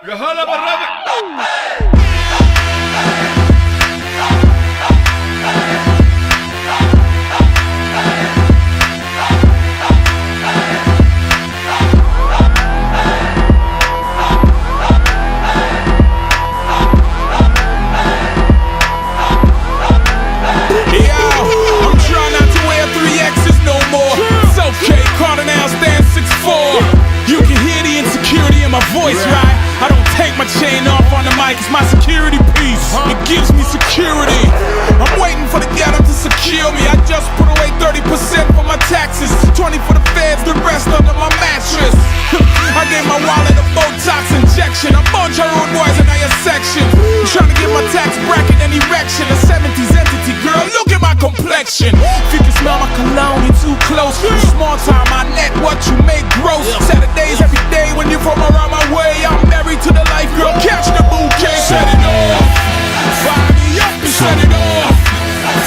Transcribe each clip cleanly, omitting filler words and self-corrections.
يا هلا بالربع. My voice, right? I don't take my chain off on the mic, it's my security piece. It gives me security. I'm waiting for the ghetto to secure me. I just put away 30% for my taxes, 20 for the feds, the rest under my mattress. I gave my wallet a Botox injection. I'm bunch of road boys in your section. I'm trying to get my tax bracket an erection. A 70s entity, girl, look at my complexion. If you can smell my cologne, you're too close. Small time, my net, what you make gross. Saturdays every day when you're from around my way. I'm married to the life, girl, catch the bouquet. Set it off, fire me up and set it off.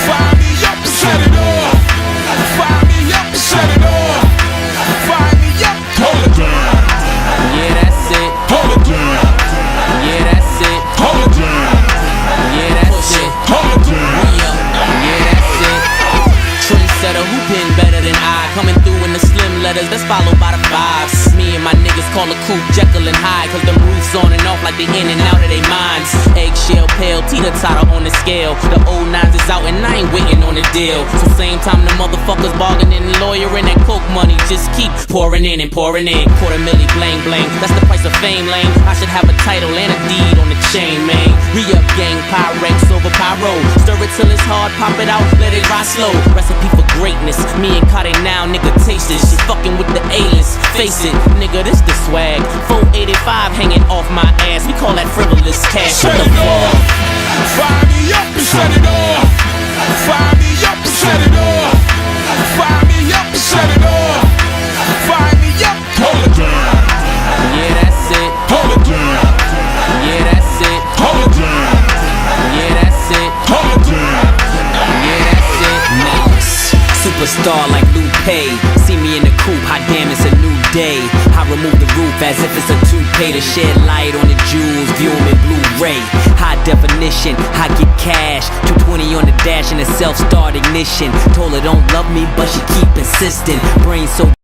Fire me up and set it off. Fire me up and set it off. Fire me up, hold it down. Yeah, that's it. Hold it down. Yeah, that's it. Hold it down. Yeah, that's it. Hold it down. Yeah, that's it. Trendsetter, who been better than I? Coming through in the slim letters, that's followed by the vibes. Me and my niggas call a coupe Jekyll and Hyde, cause them roofs on and off like they in and out of their minds. Eggshell pale, teeter-totter on the scale. The old nines is out and I ain't waiting on the deal. So same time the motherfuckers bargaining, lawyering that coke money just keep pouring in and pouring in. $250,000 bling bling, that's the price of fame, lame. I should have a title and a deed on the chain, man. Re-up gang, Pyrex over pyro. Stir it till it's hard, pop it out, let it rise slow. Recipe for greatness, me and Cardi now, nigga, taste this. She fucking with the A-list, face it, nigga, this the swag. 485 hanging off my ass, we call that frivolous cash. Set it off, fire me up and set it off. Fire me up and set it off. Fire me up and set it off. Fire me up, hold it down. Yeah, that's it. Hold it down. Yeah, that's it. Hold it down. Yeah, that's it. Hold it down. Yeah, that's it. Mouse, superstar like Lupe. See me in the coupe, hot damn, it's a new day. I remove the roof as if it's a toupee to shed light on the jewels, view them in Blu-ray. High definition, I get cash. 220 on the dash and a self-start ignition. Told her don't love me, but she keep insisting. Brain so